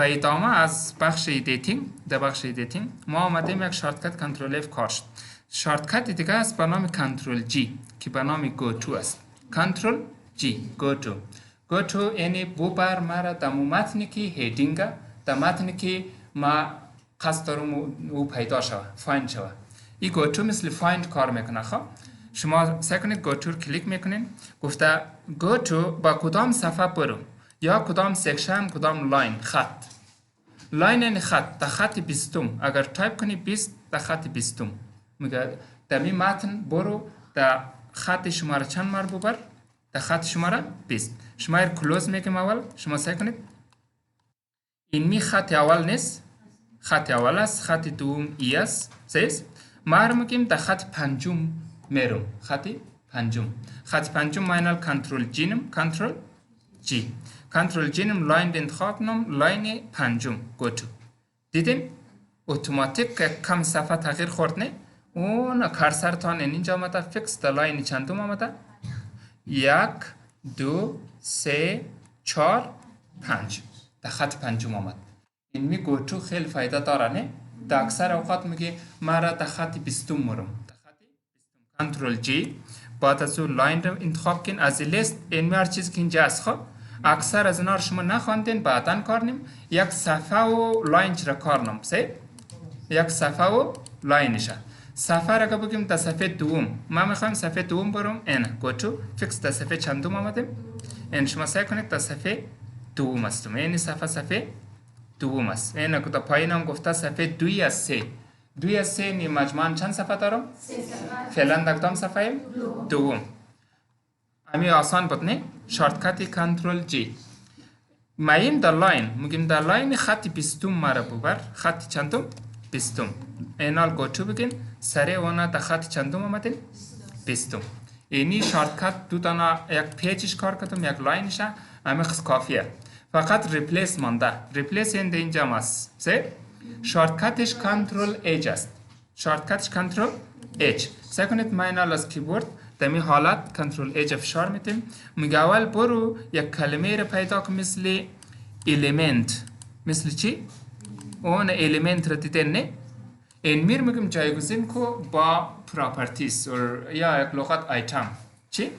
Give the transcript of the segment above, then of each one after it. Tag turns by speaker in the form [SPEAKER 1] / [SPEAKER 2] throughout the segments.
[SPEAKER 1] و ادامه از بخش ایدیتینگ، در بخش ایدیتینگ ما آمدیم یک شارتکت کنترل اف کار شد. شارتکت دیگه است به نام کنترل جی که به نام گو تو است. کنترل جی گو تو یعنی ببر مرا در متنی که هیدینگ، در متنی که ما قصد دارم او پیدا شود، فایند شود. این گو تو مثل فایند کار میکنه. خب شما سعی کنید گو تو کلیک میکنین، گفته گو تو با کدام صفحه برو یا کدام سکشن، کدام لاین، خط. لاین یعنی خط، در خط 20. اگر تایپ کنی 20 در خط 20 میگه در می متن برو در خط شماره چند مر ببر، در خط شماره 20. شما ایر کلوز میگم اول، شما سعی کنید. این می خط اول نیست، خط اول است، خط دوم ای است. سیست ما میگیم در خط 5 میرم، خط 5 ما اینال کنترل جینم، کنترل جی، کنترل جینم لاین انتخاب کنم، لاین 5 گو تو. دیدین اتوماتیک کم صفحه تغییر خورد نه؟ اون کارسرتان اینجا آمده، فیکس در لاین چندم آمده؟ 1 2 3 4 5 در خط 5 آمد. این می گو تو خیلی فایده داره نه؟ در اکثر اوقات میگه مرا در خط 20 مرم، در خط 20. کنترل جی بعد از اون لاین رو انتخاب کن از لیست. این هر چیز که اینجا است. خب اکثر از اینا رو شما نخواندین، بعداً کار نیم. یک صفحه و لاین را کار نیم. یک صفحه و لاینشه. صفحه را که بگیم در صفحه دوم، ما میخوایم صفحه دوم برم. این گو تو فیکس در صفحه چندم آمدیم. این شما سعی کنید در صفحه دوم هستم. این صفحه دوم است. این که در پایین هم گفته صفحه 2 از 3. 2 از 3 نی مجموعاً چند صفحه دارم؟ 3 صفحه. فعلا در کدام صفحه؟ دوم. امی آسان بود نه؟ شارتکت کنترل جی. مایم در لاین، میگیم در لاین خط 20 مرا ببر، خط چندم؟ 20. اینال گو تو بگین، سریع وانا در خط چندم آمدین؟ 20. اینی شارتکت دو دانا یک پیجش کار کردم، یک لاینش امی خس کافیه. فقط ریپلیس مانده. ریپلیس این اینجا است. سه شارتکتش کنترل اچ است. شارتکتش کنترل اچ. سعی کنید ما اینال از کیبورد در می حالت کنترل اچ فشار میتیم. میگه اول برو یک کلمه رو پیدا کن مثل الیمنت. مثل چی؟ اون الیمنت رو دیدن نه؟ این میر میگم جایگزین کو با پراپرتیز یا یک لغت آیتم. چی؟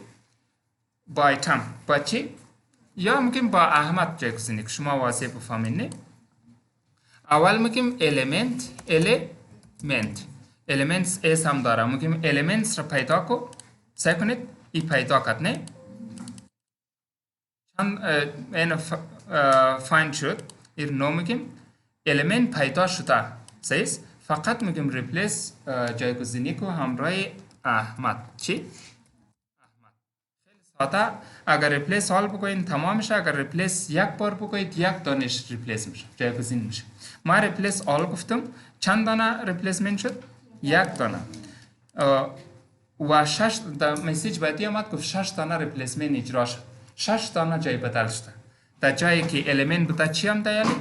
[SPEAKER 1] با آیتم. با چی؟ یا میگیم با احمد جایگزینی که شما واضح بفهمین نه؟ اول میگیم elements اس هم داره. میگیم elements رو پیدا کو. سعی کنید ای پیدا کرد نه؟ چند این فایند شد. این نو میگیم element پیدا شده. سیست فقط میگیم ریپلیس جایگزینی کو همراه احمد. چی؟ احمد. خیلی ساده. اگر ریپلیس حال بگوین تمام میشه. اگر ریپلیس یک بار بگوید یک دانش ریپلیس میشه، جایگزین میشه. ما ریپلیس آل گفتم. چند دانه ریپلیسمنت شد؟ یک دانه. و 6 در مسیج بعدی آمد گفت 6 دانه ریپلیسمنت اجرا شد. 6 دانه جای بدل شده. در جایی که الیمنت بوده چی هم دیالی؟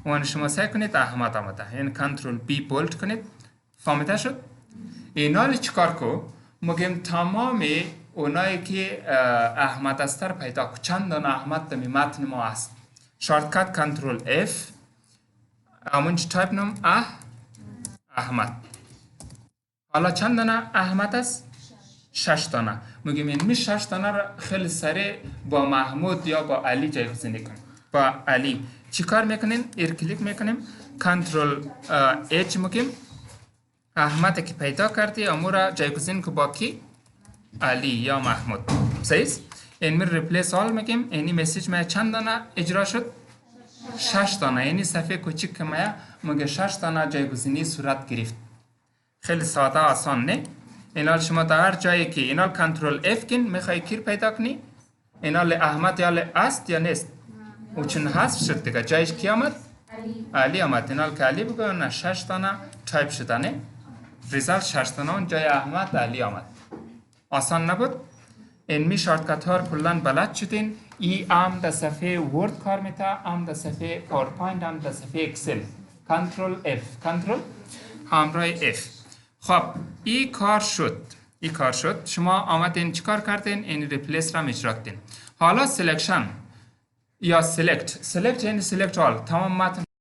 [SPEAKER 1] اون شما سعی کنید احمد آمده. این کنترل بی بولد کنید. فهمیده شد؟ اینا رو چیکار کو؟ میگیم تمام اونایی که احمد است رو پیدا کو. چند دانه احمد در متن ما است. شارتکت کنترل اف. همون چی تایپ نم احمد. حالا چند دانه احمد است؟ 6 دانه. میگیم این 6 دانه را خیلی سریع با محمود یا با علی جایگزین کنیم. با علی چی کار میکنین؟ ایر کلیک میکنیم. کنترل اچ میگیم احمد که پیدا کردی امورا جایگزین که با کی؟ علی یا محمود. صحیح؟ این می ریپلیس آل میگیم. اینی مسیج ما چند دانه اجرا شد؟ 6 دانه. یعنی صفحه کوچیک که میگه 6 دانه جایگزینی صورت گرفت. خیلی ساده آسان نه؟ اینال شما در هر جایی که اینال کنترل اف کن میخوای کیر پیدا کنی؟ اینال احمد یا است یا نیست؟ او چون حذف شد دیگه. جایش کی آمد؟ علی آمد. اینال که علی بگو نه 6 دانه تایپ شده نه؟ ریزالت 6 دانه اون جای احمد علی آمد. آسان نبود؟ این می شارتکت ها کلان بلد شدین. ای ام در صفحه ورد کار میتا، ام در صفحه پاورپوینت، ام در صفحه اکسل. کنترل اف، کنترل همراه اف. خب ای کار شد. شما آمدین چیکار کردین؟ این ریپلیس را اجرا کردین. حالا سلکشن یا select یعنی select all، تمام متن